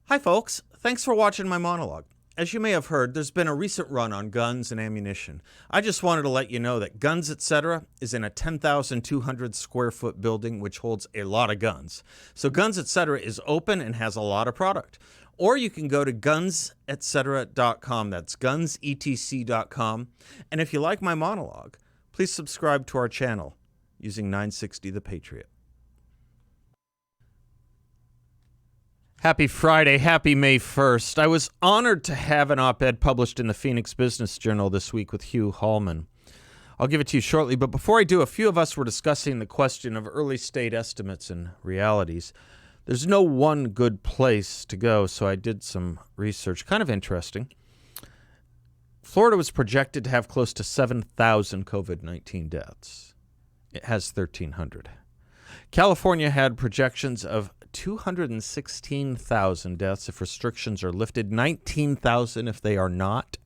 Hi folks, thanks for watching my monologue. As you may have heard, there's been a recent run on guns and ammunition. I just wanted to let you know that Guns Etc. is in a 10,200 square foot building which holds a lot of guns. So Guns Etc. is open and has a lot of product. Or you can go to gunsetc.com, that's gunsetc.com. And if you like my monologue, please subscribe to our channel using 960 The Patriot. Happy Friday, happy May 1st. I was honored to have an op-ed published in the Phoenix Business Journal this week with Hugh Hallman. I'll give it to you shortly, but before I do, a few of us were discussing the question of early state estimates and realities. There's no one good place to go, so I did some research. Kind of interesting. Florida was projected to have close to 7,000 COVID-19 deaths. It has 1,300. California had projections of 216,000 deaths if restrictions are lifted, 19,000 if they are not.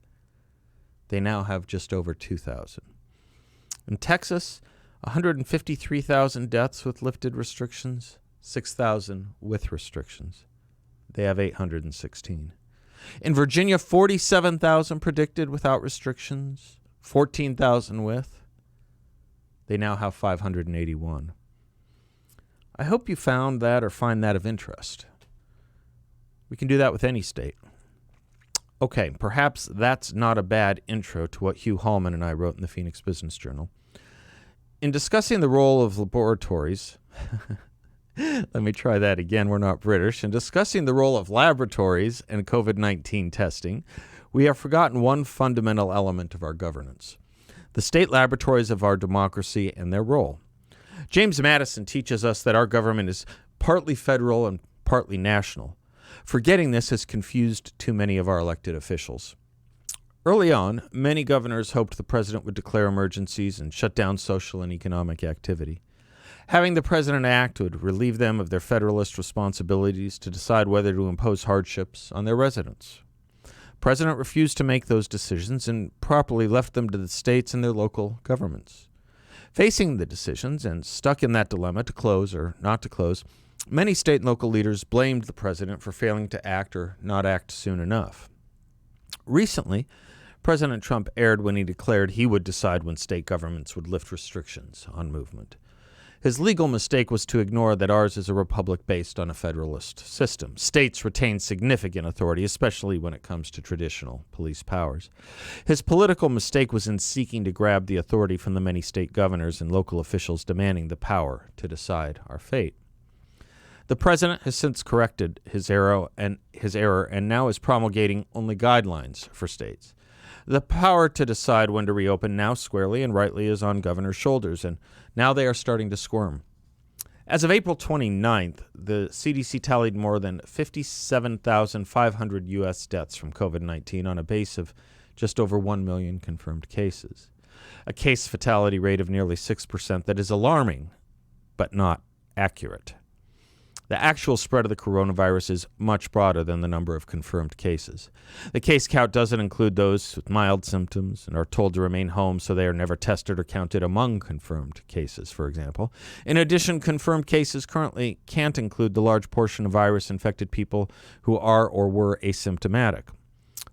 They now have just over 2,000. In Texas, 153,000 deaths with lifted restrictions, 6,000 with restrictions. They have 816. In Virginia, 47,000 predicted without restrictions, 14,000 with. They now have 581. I hope you found that or find that of interest. We can do that with any state. Okay, perhaps that's not a bad intro to what Hugh Hallman and I wrote in the Phoenix Business Journal. In discussing the role of laboratories, let me try that again, we're not British. In discussing the role of laboratories and COVID-19 testing, we have forgotten one fundamental element of our governance: the state laboratories of our democracy and their role. James Madison teaches us that our government is partly federal and partly national. Forgetting this has confused too many of our elected officials. Early on, many governors hoped the president would declare emergencies and shut down social and economic activity. Having the president act would relieve them of their Federalist responsibilities to decide whether to impose hardships on their residents. The president refused to make those decisions and properly left them to the states and their local governments. Facing the decisions and stuck in that dilemma to close or not to close, many state and local leaders blamed the president for failing to act or not act soon enough. Recently, President Trump erred when he declared he would decide when state governments would lift restrictions on movement. His legal mistake was to ignore that ours is a republic based on a federalist system. States retain significant authority, especially when it comes to traditional police powers. His political mistake was in seeking to grab the authority from the many state governors and local officials demanding the power to decide our fate. The president has since corrected his error and now is promulgating only guidelines for states. The power to decide when to reopen now squarely and rightly is on governors' shoulders, and now they are starting to squirm. As of April 29th, the CDC tallied more than 57,500 U.S. deaths from COVID-19 on a base of just over 1 million confirmed cases. A case fatality rate of nearly 6% that is alarming, but not accurate. The actual spread of the coronavirus is much broader than the number of confirmed cases. The case count doesn't include those with mild symptoms and are told to remain home so they are never tested or counted among confirmed cases, for example. In addition, confirmed cases currently can't include the large portion of virus-infected people who are or were asymptomatic.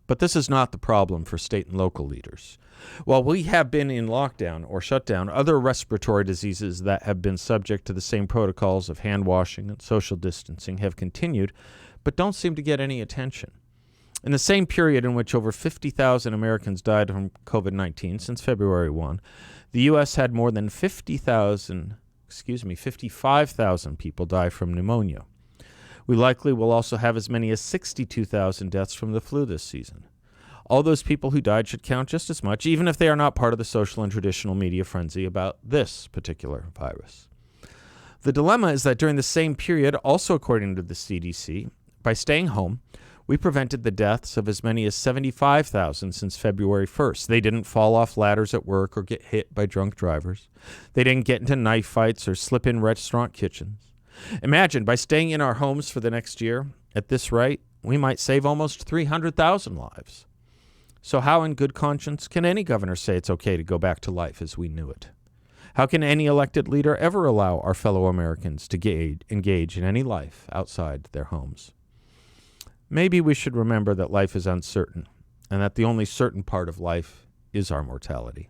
But this is not the problem for state and local leaders. While we have been in lockdown or shutdown, other respiratory diseases that have been subject to the same protocols of hand washing and social distancing have continued, but don't seem to get any attention. In the same period in which over 50,000 Americans died from COVID-19 since February 1, the U.S. had more than 55,000 people die from pneumonia. We likely will also have as many as 62,000 deaths from the flu this season. All those people who died should count just as much, even if they are not part of the social and traditional media frenzy about this particular virus. The dilemma is that during the same period, also according to the CDC, by staying home, we prevented the deaths of as many as 75,000 since February 1st. They didn't fall off ladders at work or get hit by drunk drivers. They didn't get into knife fights or slip in restaurant kitchens. Imagine, by staying in our homes for the next year, at this rate, we might save almost 300,000 lives. So how in good conscience can any governor say it's okay to go back to life as we knew it? How can any elected leader ever allow our fellow Americans to engage in any life outside their homes? maybe we should remember that life is uncertain and that the only certain part of life is our mortality.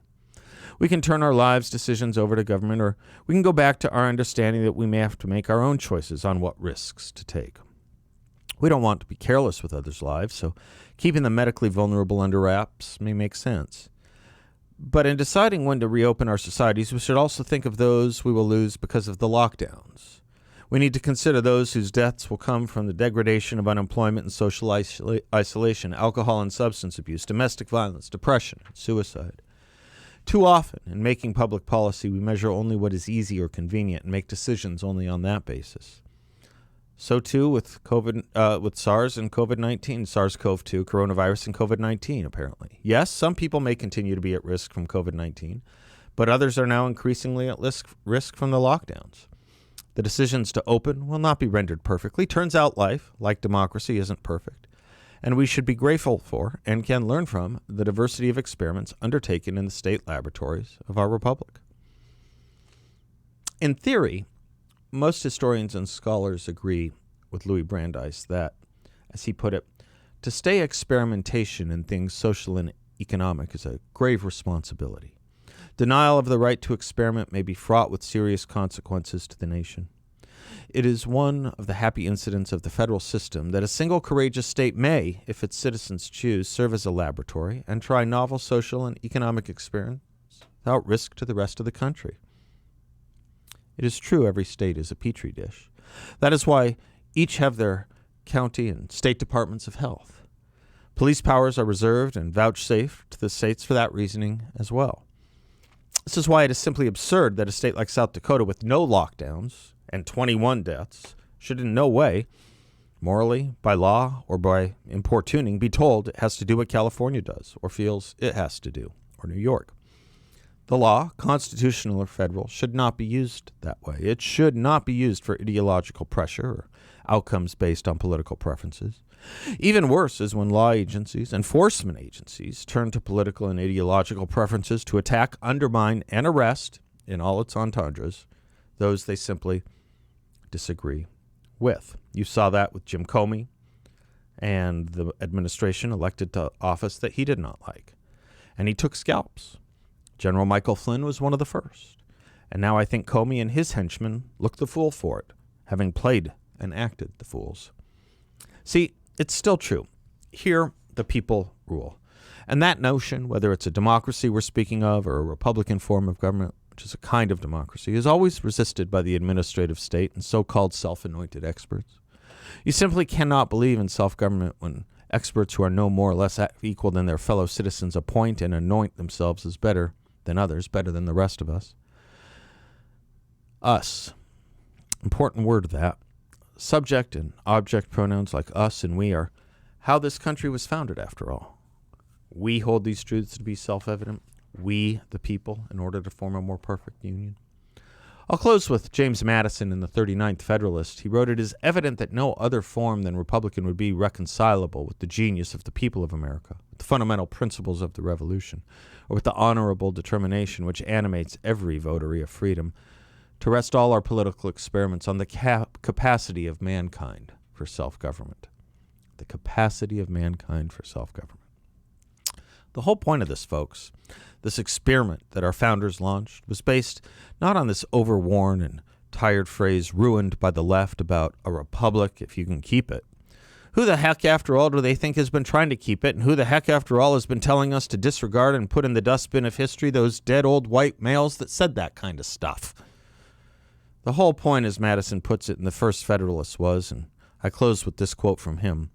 We can turn our lives' decisions over to government, or we can go back to our understanding that we may have to make our own choices on what risks to take. We don't want to be careless with others' lives, so keeping the medically vulnerable under wraps may make sense. But in deciding when to reopen our societies, we should also think of those we will lose because of the lockdowns. We need to consider those whose deaths will come from the degradation of unemployment and social isolation, alcohol and substance abuse, domestic violence, depression, and suicide. Too often, in making public policy, we measure only what is easy or convenient and make decisions only on that basis. So too with with SARS and COVID-19, SARS-CoV-2, coronavirus, and COVID-19, apparently. Yes, some people may continue to be at risk from COVID-19, but others are now increasingly at risk from the lockdowns. The decisions to open will not be rendered perfectly. Turns out life, like democracy, isn't perfect. And we should be grateful for and can learn from the diversity of experiments undertaken in the state laboratories of our republic. In theory, most historians and scholars agree with Louis Brandeis that, as he put it, to stay experimentation in things social and economic is a grave responsibility. Denial of the right to experiment may be fraught with serious consequences to the nation. It is one of the happy incidents of the federal system that a single courageous state may, if its citizens choose, serve as a laboratory and try novel social and economic experiments without risk to the rest of the country. It is true every state is a petri dish. That is why each have their county and state departments of health. Police powers are reserved and vouchsafed to the states for that reasoning as well. This is why it is simply absurd that a state like South Dakota with no lockdowns and 21 deaths should in no way, morally, by law, or by importuning, be told it has to do what California does or feels it has to do, or New York. The law, constitutional or federal, should not be used that way. It should not be used for ideological pressure or outcomes based on political preferences. Even worse is when law agencies, enforcement agencies, turn to political and ideological preferences to attack, undermine, and arrest, in all its entendres, those they simply disagree with. You saw that with Jim Comey and the administration elected to office that he did not like. And he took scalps. General Michael Flynn was one of the first. And now I think Comey and his henchmen look the fool for it, having played and acted the fools. See, it's still true. Here, the people rule. And that notion, whether it's a democracy we're speaking of or a Republican form of government, which is a kind of democracy, is always resisted by the administrative state and so-called self-anointed experts. You simply cannot believe in self-government when experts who are no more or less equal than their fellow citizens appoint and anoint themselves as better than others, better than the rest of us. Us. Important word that. Subject and object pronouns like us and we are how this country was founded, after all. We hold these truths to be self-evident. We, the people, in order to form a more perfect union. I'll close with James Madison in the 39th Federalist. He wrote, "It is evident that no other form than Republican would be reconcilable with the genius of the people of America, with the fundamental principles of the Revolution, or with the honorable determination which animates every votary of freedom to rest all our political experiments on the capacity of mankind for self-government." The capacity of mankind for self-government. The whole point of this, folks, this experiment that our founders launched, was based not on this overworn and tired phrase ruined by the left about a republic if you can keep it. Who the heck, after all, do they think has been trying to keep it? And who the heck, after all, has been telling us to disregard and put in the dustbin of history those dead old white males that said that kind of stuff? The whole point, as Madison puts it in the first Federalist, was, and I close with this quote from him,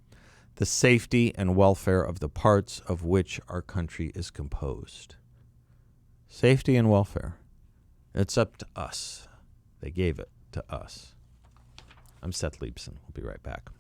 "the safety and welfare of the parts of which our country is composed." Safety and welfare. It's up to us. They gave it to us. I'm Seth Leibson. We'll be right back.